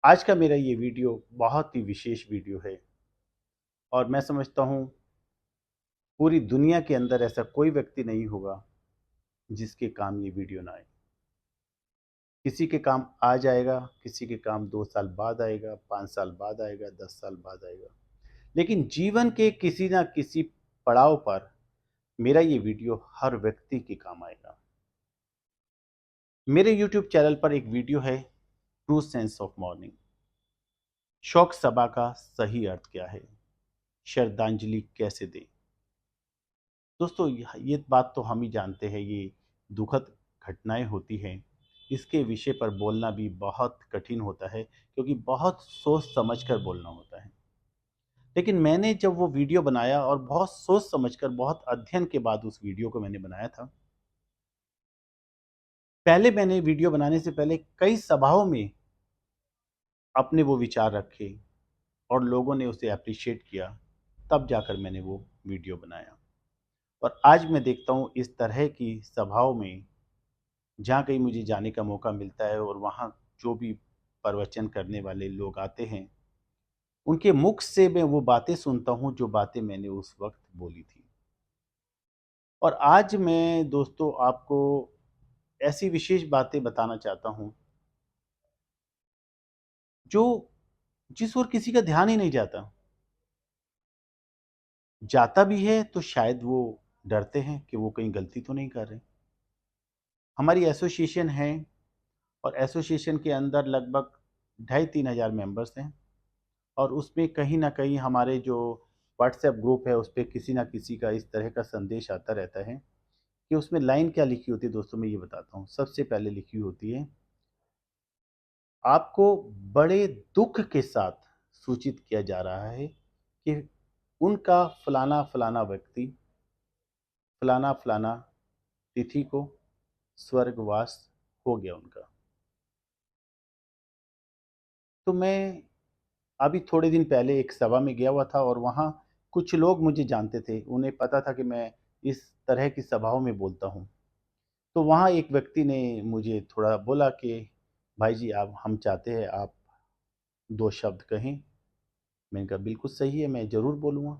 आज का मेरा ये वीडियो बहुत ही विशेष वीडियो है और मैं समझता हूँ पूरी दुनिया के अंदर ऐसा कोई व्यक्ति नहीं होगा जिसके काम ये वीडियो ना आए। किसी के काम आ जाएगा, किसी के काम 2 साल बाद आएगा, 5 साल बाद आएगा, 10 साल बाद आएगा, लेकिन जीवन के किसी ना किसी पड़ाव पर मेरा ये वीडियो हर व्यक्ति के काम आएगा। मेरे यूट्यूब चैनल पर एक वीडियो है, ट्रू सेंस ऑफ मॉर्निंग। शोक सभा का सही अर्थ क्या है, श्रद्धांजलि कैसे दें। दोस्तों, ये बात तो हम ही जानते हैं, ये दुखद घटनाएं होती हैं। इसके विषय पर बोलना भी बहुत कठिन होता है क्योंकि बहुत सोच समझ कर बोलना होता है। लेकिन मैंने जब वो वीडियो बनाया और बहुत सोच समझकर, बहुत अध्ययन के बाद उस वीडियो को मैंने बनाया था। पहले मैंने वीडियो बनाने से पहले कई सभाओं में अपने वो विचार रखे और लोगों ने उसे अप्रिशिएट किया, तब जाकर मैंने वो वीडियो बनाया। और आज मैं देखता हूँ इस तरह की सभाओं में, जहाँ कहीं मुझे जाने का मौका मिलता है और वहाँ जो भी प्रवचन करने वाले लोग आते हैं, उनके मुख से मैं वो बातें सुनता हूँ जो बातें मैंने उस वक्त बोली थी। और आज मैं दोस्तों आपको ऐसी विशेष बातें बताना चाहता हूँ जो जिस ओर किसी का ध्यान ही नहीं जाता। जाता भी है तो शायद वो डरते हैं कि वो कहीं गलती तो नहीं कर रहे। हमारी एसोसिएशन है और एसोसिएशन के अंदर लगभग 2,500-3,000 मेंबर्स हैं। और उसमें कहीं न कहीं हमारे जो व्हाट्सएप ग्रुप है, उस पे किसी न किसी का इस तरह का संदेश आता रहता है कि उसमें लाइन क्या लिखी होती है दोस्तों, मैं ये बताता हूँ। सबसे पहले लिखी होती है, आपको बड़े दुःख के साथ सूचित किया जा रहा है कि उनका फलाना-फलाना व्यक्ति, फलाना-फलाना तिथि को स्वर्गवास हो गया उनका। तो मैं अभी थोड़े दिन पहले एक सभा में गया हुआ था और वहाँ कुछ लोग मुझे जानते थे। उन्हें पता था कि मैं इस तरह की सभाओं में बोलता हूँ। तो वहाँ एक व्यक्ति ने मुझे थोड़ा बोला कि भाई जी, आप हम चाहते हैं आप 2 शब्द कहें। मैंने कहा बिल्कुल सही है, मैं ज़रूर बोलूँगा।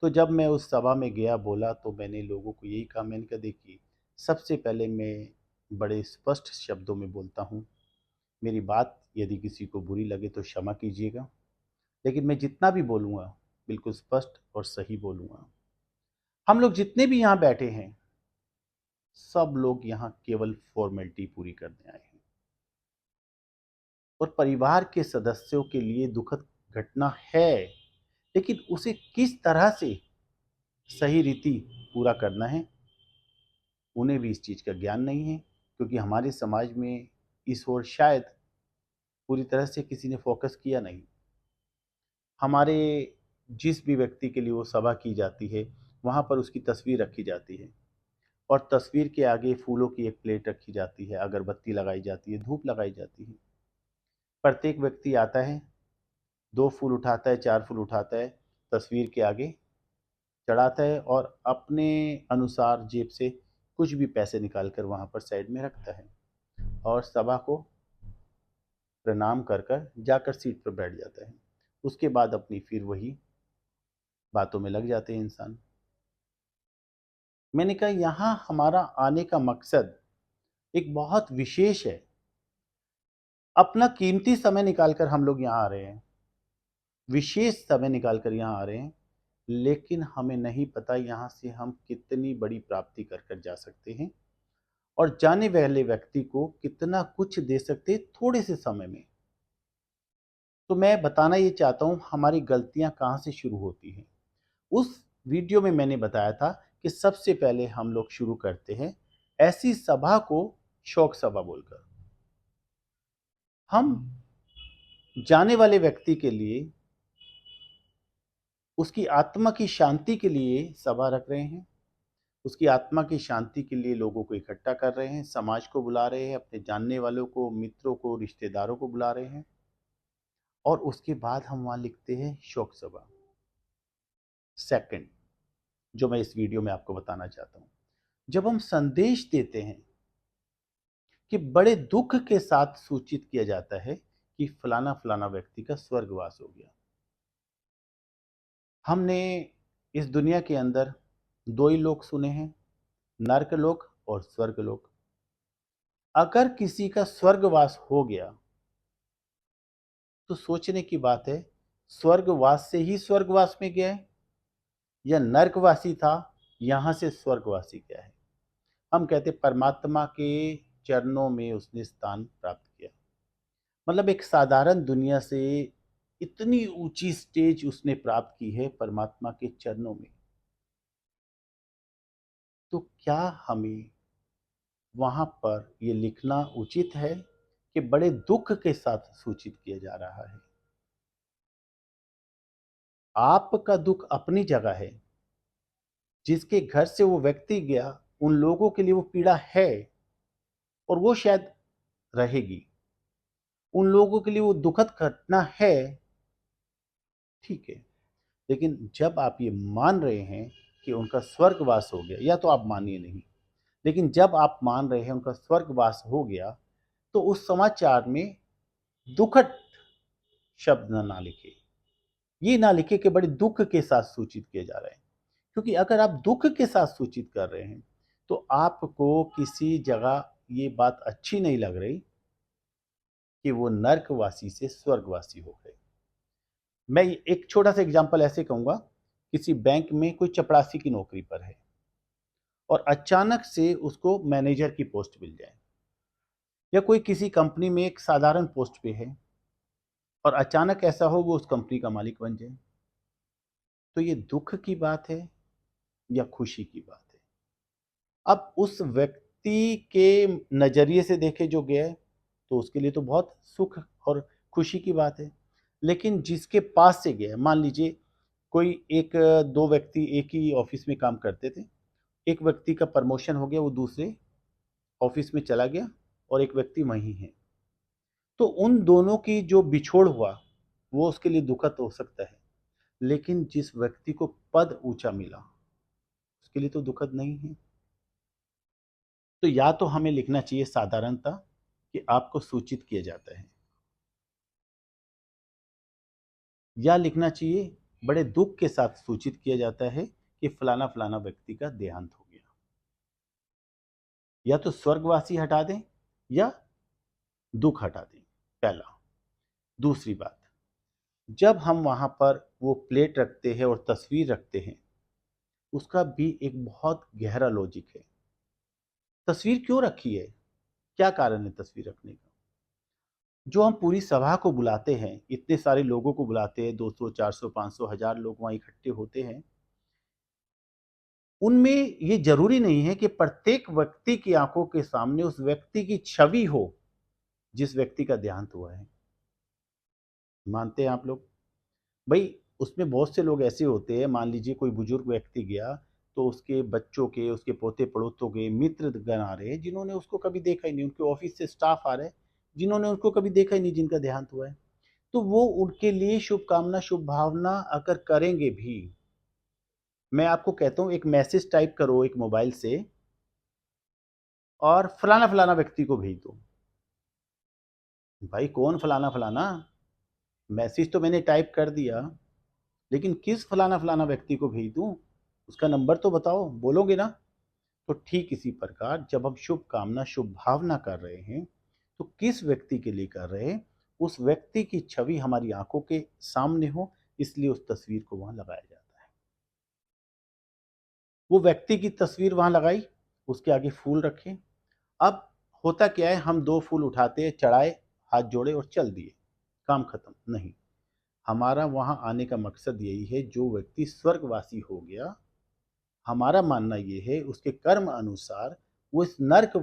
तो जब मैं उस सभा में गया, बोला, तो मैंने लोगों को यही कहा, मैंने कहा देखिए, सबसे पहले मैं बड़े स्पष्ट शब्दों में बोलता हूँ। मेरी बात यदि किसी को बुरी लगे तो क्षमा कीजिएगा। लेकिन मैं जितना भी बोलूँगा बिल्कुल स्पष्ट और सही बोलूँगा। हम लोग जितने भी यहाँ बैठे हैं, सब लोग यहाँ केवल फॉर्मेलिटी पूरी करने आए हैं। और परिवार के सदस्यों के लिए दुखद घटना है, लेकिन उसे किस तरह से सही रीति पूरा करना है, उन्हें भी इस चीज़ का ज्ञान नहीं है। क्योंकि हमारे समाज में इस ओर शायद पूरी तरह से किसी ने फोकस किया नहीं। हमारे जिस भी व्यक्ति के लिए वो सभा की जाती है, वहाँ पर उसकी तस्वीर रखी जाती है और तस्वीर के आगे फूलों की एक प्लेट रखी जाती है, अगरबत्ती लगाई जाती है, धूप लगाई जाती है। प्रत्येक व्यक्ति आता है, 2 फूल उठाता है, 4 फूल उठाता है, तस्वीर के आगे चढ़ाता है और अपने अनुसार जेब से कुछ भी पैसे निकाल कर वहाँ पर साइड में रखता है और सभा को प्रणाम कर कर जाकर सीट पर बैठ जाता है। उसके बाद अपनी फिर वही बातों में लग जाते हैं इंसान। मैंने कहा यहाँ हमारा आने का मकसद एक बहुत विशेष है। अपना कीमती समय निकाल कर हम लोग यहाँ आ रहे हैं, विशेष समय निकाल कर यहाँ आ रहे हैं, लेकिन हमें नहीं पता यहाँ से हम कितनी बड़ी प्राप्ति कर कर जा सकते हैं और जाने वाले व्यक्ति को कितना कुछ दे सकते हैं थोड़े से समय में। तो मैं बताना ये चाहता हूँ हमारी गलतियाँ कहाँ से शुरू होती हैं। उस वीडियो में मैंने बताया था कि सबसे पहले हम लोग शुरू करते हैं ऐसी सभा को शोक सभा बोलकर। हम जाने वाले व्यक्ति के लिए, उसकी आत्मा की शांति के लिए सभा रख रहे हैं। उसकी आत्मा की शांति के लिए लोगों को इकट्ठा कर रहे हैं, समाज को बुला रहे हैं, अपने जानने वालों को, मित्रों को, रिश्तेदारों को बुला रहे हैं। और उसके बाद हम वहाँ लिखते हैं शोक सभा। सेकंड, जो मैं इस वीडियो में आपको बताना चाहता हूँ, जब हम संदेश देते हैं कि बड़े दुख के साथ सूचित किया जाता है कि फलाना फलाना व्यक्ति का स्वर्गवास हो गया। हमने इस दुनिया के अंदर दो ही लोग सुने हैं, नर्क लोक और स्वर्ग लोक। अगर किसी का स्वर्गवास हो गया तो सोचने की बात है, स्वर्गवास से ही स्वर्गवास में गया है या नर्कवासी था यहां से स्वर्गवासी गया है। हम कहते परमात्मा के चरणों में उसने स्थान प्राप्त किया। मतलब एक साधारण दुनिया से इतनी ऊंची स्टेज उसने प्राप्त की है परमात्मा के चरणों में। तो क्या हमें वहां पर यह लिखना उचित है कि बड़े दुख के साथ सूचित किया जा रहा है? आपका दुख अपनी जगह है, जिसके घर से वो व्यक्ति गया उन लोगों के लिए वो पीड़ा है और वो शायद रहेगी। उन लोगों के लिए वो दुखद घटना है, ठीक है। लेकिन जब आप ये मान रहे हैं कि उनका स्वर्गवास हो गया, या तो आप मानिए नहीं, लेकिन जब आप मान रहे हैं उनका स्वर्गवास हो गया, तो उस समाचार में दुखद शब्द ना लिखे। ये ना लिखे कि बड़े दुख के साथ सूचित किए जा रहे हैं। क्योंकि अगर आप दुख के साथ सूचित कर रहे हैं तो आपको किसी जगह ये बात अच्छी नहीं लग रही कि वो नर्कवासी से स्वर्गवासी हो गए। मैं एक छोटा सा एग्जांपल ऐसे कहूंगा, किसी बैंक में कोई चपरासी की नौकरी पर है और अचानक से उसको मैनेजर की पोस्ट मिल जाए, या कोई किसी कंपनी में एक साधारण पोस्ट पे है और अचानक ऐसा हो वो उस कंपनी का मालिक बन जाए। तो ये दुख की बात है या खुशी की बात है? अब उस व्यक्ति के नजरिए से देखे जो गया है तो उसके लिए तो बहुत सुख और खुशी की बात है। लेकिन जिसके पास से गया है, मान लीजिए कोई एक दो व्यक्ति एक ही ऑफिस में काम करते थे, एक व्यक्ति का प्रमोशन हो गया, वो दूसरे ऑफिस में चला गया और एक व्यक्ति वहीं है। तो उन दोनों की जो बिछोड़ हुआ वो उसके लिए दुखद हो सकता है, लेकिन जिस व्यक्ति को पद ऊंचा मिला उसके लिए तो दुखद नहीं है। तो या तो हमें लिखना चाहिए साधारणता कि आपको सूचित किया जाता है, या लिखना चाहिए बड़े दुख के साथ सूचित किया जाता है कि फलाना फलाना व्यक्ति का देहांत हो गया। या तो स्वर्गवासी हटा दें या दुख हटा दें, पहला। दूसरी बात, जब हम वहां पर वो प्लेट रखते हैं और तस्वीर रखते हैं, उसका भी एक बहुत गहरा लॉजिक है। तस्वीर क्यों रखी है, क्या कारण है तस्वीर रखने का? जो हम पूरी सभा को बुलाते हैं, इतने सारे लोगों को बुलाते हैं, 200 400 500 1000 लोग वहां इकट्ठे होते हैं, उनमें ये जरूरी नहीं है कि प्रत्येक व्यक्ति की आंखों के सामने उस व्यक्ति की छवि हो जिस व्यक्ति का देहांत हुआ है। मानते हैं आप लोग? भाई उसमें बहुत से लोग ऐसे होते हैं, मान लीजिए कोई बुजुर्ग व्यक्ति गया तो उसके बच्चों के, उसके पोते पड़ोसों के मित्र गण आ रहे हैं जिन्होंने उसको कभी देखा ही नहीं, उनके ऑफिस से स्टाफ आ रहे हैं जिन्होंने उसको कभी देखा ही नहीं, जिनका देहांत हुआ है। तो वो उनके लिए शुभकामना शुभ भावना अगर करेंगे भी, मैं आपको कहता हूँ एक मैसेज टाइप करो एक मोबाइल से और फलाना फलाना व्यक्ति को भेज दो। भाई कौन फलाना फलाना? मैसेज तो मैंने टाइप कर दिया, लेकिन किस फलाना फलाना व्यक्ति को भेज दूं? उसका नंबर तो बताओ, बोलोगे ना? तो ठीक इसी प्रकार जब हम शुभ कामना शुभ भावना कर रहे हैं तो किस व्यक्ति के लिए कर रहे हैं, उस व्यक्ति की छवि हमारी आंखों के सामने हो, इसलिए उस तस्वीर को वहां लगाया जाता है। वो व्यक्ति की तस्वीर वहां लगाई, उसके आगे फूल रखे। अब होता क्या है, हम दो फूल उठाते, चढ़ाए, हाथ जोड़े और चल दिए, काम खत्म नहीं। हमारा वहां आने का मकसद यही है, जो व्यक्ति स्वर्गवासी हो गया, हमारा मानना ये है उसके कर्म अनुसार वो इस नर्क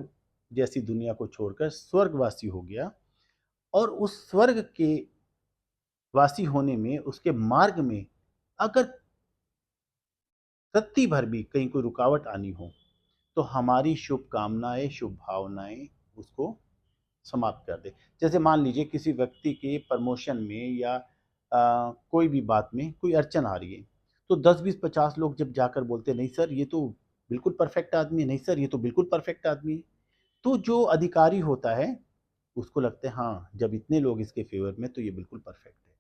जैसी दुनिया को छोड़कर स्वर्गवासी हो गया, और उस स्वर्ग के वासी होने में उसके मार्ग में अगर रत्ती भर भी कहीं कोई रुकावट आनी हो तो हमारी शुभकामनाएं शुभ भावनाएं उसको समाप्त कर दे। जैसे मान लीजिए किसी व्यक्ति के प्रमोशन में या कोई भी बात में कोई अड़चन आ रही है, तो 10 20 50 लोग जब जाकर बोलते नहीं सर ये तो बिल्कुल परफेक्ट आदमी है, नहीं सर ये तो बिल्कुल परफेक्ट आदमी है, तो जो अधिकारी होता है उसको लगता है हाँ, जब इतने लोग इसके फेवर में तो ये बिल्कुल परफेक्ट है।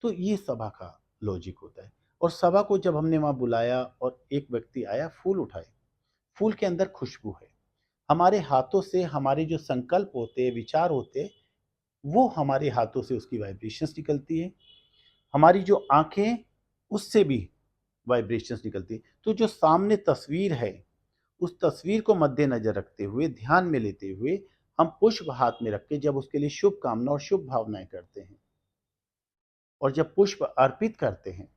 तो ये सभा का लॉजिक होता है। और सभा को जब हमने वहाँ बुलाया और एक व्यक्ति आया, फूल उठाए, फूल के अंदर खुशबू है। हमारे हाथों से हमारे जो संकल्प होते हैं, विचार होते हैं, वो हमारे हाथों से उसकी वाइब्रेशंस निकलती है। हमारी जो आंखें, उससे भी वाइब्रेशंस निकलती है। तो जो सामने तस्वीर है, उस तस्वीर को मद्देनजर रखते हुए, ध्यान में लेते हुए, हम पुष्प हाथ में रख के जब उसके लिए शुभ कामना और शुभ भावनाएं करते हैं और जब पुष्प अर्पित करते हैं,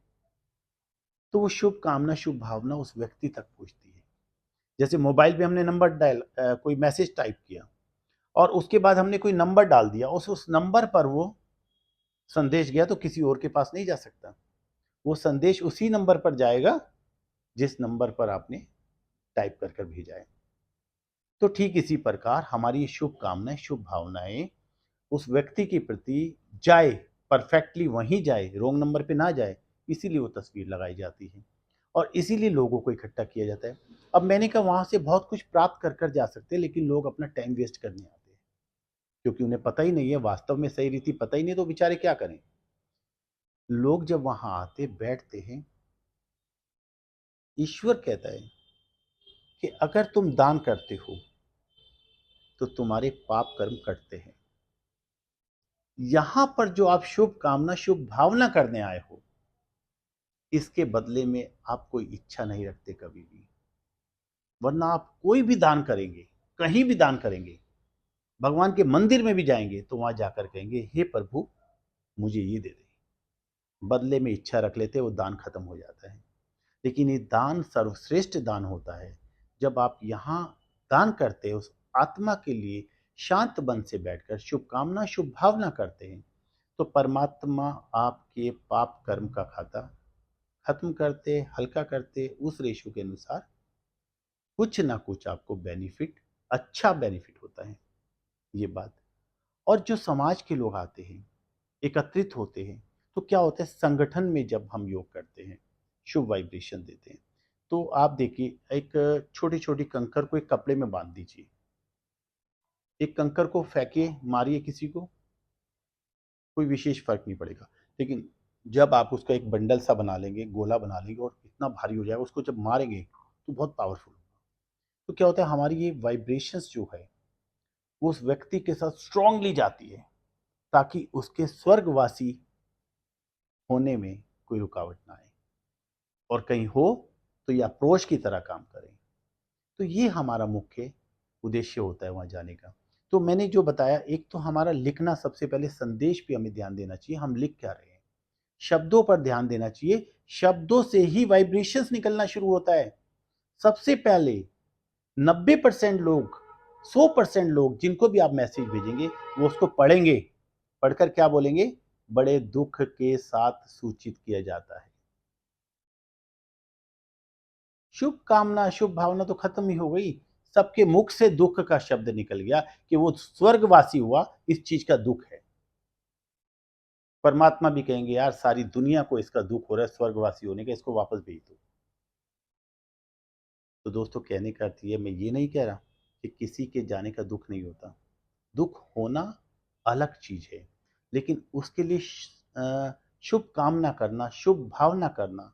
तो वो शुभ कामना, शुभ भावना उस व्यक्ति तक पहुंचती है। जैसे मोबाइल पे हमने नंबर डायल कोई मैसेज टाइप किया और उसके बाद हमने कोई नंबर डाल दिया, उस नंबर पर वो संदेश गया तो किसी और के पास नहीं जा सकता। वो संदेश उसी नंबर पर जाएगा जिस नंबर पर आपने टाइप कर कर भेजा है। तो ठीक इसी प्रकार हमारी शुभ कामनाएं, शुभ भावनाएं उस व्यक्ति के प्रति जाए, परफेक्टली वहीं जाए, रॉन्ग नंबर पे ना जाए, इसीलिए वो तस्वीर लगाई जाती है और इसीलिए लोगों को इकट्ठा किया जाता है। अब मैंने कहा वहां से बहुत कुछ प्राप्त कर कर जा सकते हैं, लेकिन लोग अपना टाइम वेस्ट करने आते हैं क्योंकि उन्हें पता ही नहीं है, वास्तव में सही रीति पता ही नहीं, तो बेचारे क्या करें। लोग जब वहां आते बैठते हैं, ईश्वर कहता है कि अगर तुम दान करते हो तो तुम्हारे पाप कर्म कटते हैं। यहां पर जो आप शुभ कामना, शुभ भावना करने आए हो, इसके बदले में आप कोई इच्छा नहीं रखते कभी भी। वरना आप कोई भी दान करेंगे, कहीं भी दान करेंगे, भगवान के मंदिर में भी जाएंगे तो वहां जाकर कहेंगे हे प्रभु मुझे ये दे दे। बदले में इच्छा रख लेते, वो दान खत्म हो जाता है। लेकिन ये दान सर्वश्रेष्ठ दान होता है। जब आप यहाँ दान करते हैं, उस आत्मा के लिए शांत मन से बैठकर शुभकामना, शुभ भावना करते हैं, तो परमात्मा आपके पाप कर्म का खाता खत्म करते, हल्का करते, उस रेशो के अनुसार कुछ ना कुछ आपको बेनिफिट, अच्छा बेनिफिट होता है। ये बात। और जो समाज के लोग आते हैं, एकत्रित होते हैं, तो क्या होता है, संगठन में जब हम योग करते हैं, शुभ वाइब्रेशन देते हैं, तो आप देखिए एक छोटी छोटी कंकर को एक कपड़े में बांध दीजिए, एक कंकर को फेंकिए, मारिए किसी को, कोई विशेष फर्क नहीं पड़ेगा। लेकिन जब आप उसका एक बंडल सा बना लेंगे, गोला बना लेंगे और इतना भारी हो जाएगा, उसको जब मारेंगे तो बहुत पावरफुल होगा। तो क्या होता है, हमारी ये वाइब्रेशंस जो है वो उस व्यक्ति के साथ स्ट्रांगली जाती है, ताकि उसके स्वर्गवासी होने में कोई रुकावट ना आए, और कहीं हो तो ये अप्रोच की तरह काम करें। तो ये हमारा मुख्य उद्देश्य होता है वहाँ जाने का। तो मैंने जो बताया, एक तो हमारा लिखना, सबसे पहले संदेश पे हमें ध्यान देना चाहिए, हम लिख क्या रहे हैं, शब्दों पर ध्यान देना चाहिए। शब्दों से ही वाइब्रेशंस निकलना शुरू होता है। सबसे पहले 90% लोग, 100% लोग जिनको भी आप मैसेज भेजेंगे, वो उसको पढ़ेंगे, पढ़कर क्या बोलेंगे, बड़े दुख के साथ सूचित किया जाता है। शुभ कामना, शुभ भावना तो खत्म ही हो गई। सबके मुख से दुख का शब्द निकल गया कि वो स्वर्गवासी हुआ, इस चीज का दुख है। परमात्मा भी कहेंगे यार सारी दुनिया को इसका दुख हो रहा है स्वर्गवासी होने का, इसको वापस भेज दो। तो दोस्तों, कहने का अर्थ ये, मैं ये नहीं कह रहा कि किसी के जाने का दुख नहीं होता। दुख होना अलग चीज है, लेकिन उसके लिए शुभ कामना करना, शुभ भावना करना,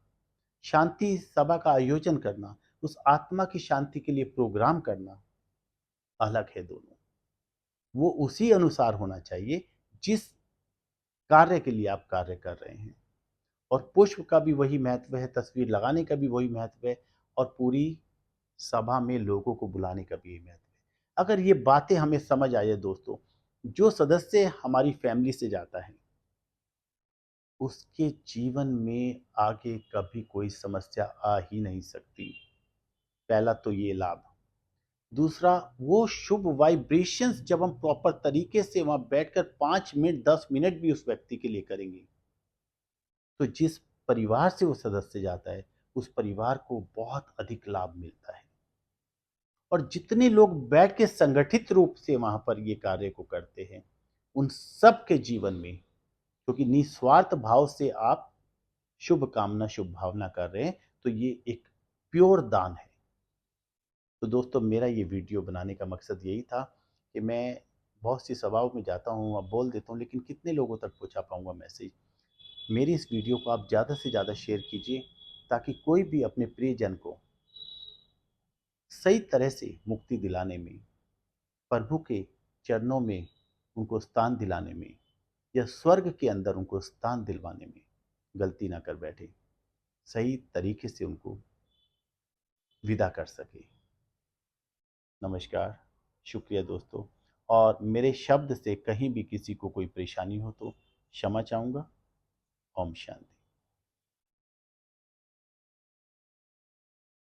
शांति सभा का आयोजन करना, उस आत्मा की शांति के लिए प्रोग्राम करना, अलग है दोनों। वो उसी अनुसार होना चाहिए जिस कार्य के लिए आप कार्य कर रहे हैं। और पुष्प का भी वही महत्व है, तस्वीर लगाने का भी वही महत्व है, और पूरी सभा में लोगों को बुलाने का भी यही महत्व है। अगर ये बातें हमें समझ आ जाए दोस्तों, जो सदस्य हमारी फैमिली से जाता है, उसके जीवन में आगे कभी कोई समस्या आ ही नहीं सकती। पहला तो ये लाभ। दूसरा, वो शुभ वाइब्रेशंस जब हम प्रॉपर तरीके से वहां बैठकर 5 मिनट 10 मिनट भी उस व्यक्ति के लिए करेंगे, तो जिस परिवार से वो सदस्य जाता है, उस परिवार को बहुत अधिक लाभ मिलता है। और जितने लोग बैठ के संगठित रूप से वहां पर ये कार्य को करते हैं, उन सब के जीवन में, क्योंकि निस्वार्थ भाव से आप शुभ कामना, शुभ भावना कर रहे हैं, तो ये एक प्योर दान है। तो दोस्तों, मेरा ये वीडियो बनाने का मकसद यही था कि मैं बहुत सी सभाओं में जाता हूँ, अब बोल देता हूँ, लेकिन कितने लोगों तक पहुँचा पाऊँगा मैसेज। मेरी इस वीडियो को आप ज़्यादा से ज़्यादा शेयर कीजिए, ताकि कोई भी अपने प्रियजन को सही तरह से मुक्ति दिलाने में, प्रभु के चरणों में उनको स्थान दिलाने में, या स्वर्ग के अंदर उनको स्थान दिलवाने में गलती ना कर बैठे, सही तरीके से उनको विदा कर सके। नमस्कार, शुक्रिया दोस्तों। और मेरे शब्द से कहीं भी किसी को कोई परेशानी हो तो क्षमा चाहूँगा। ओम शांति।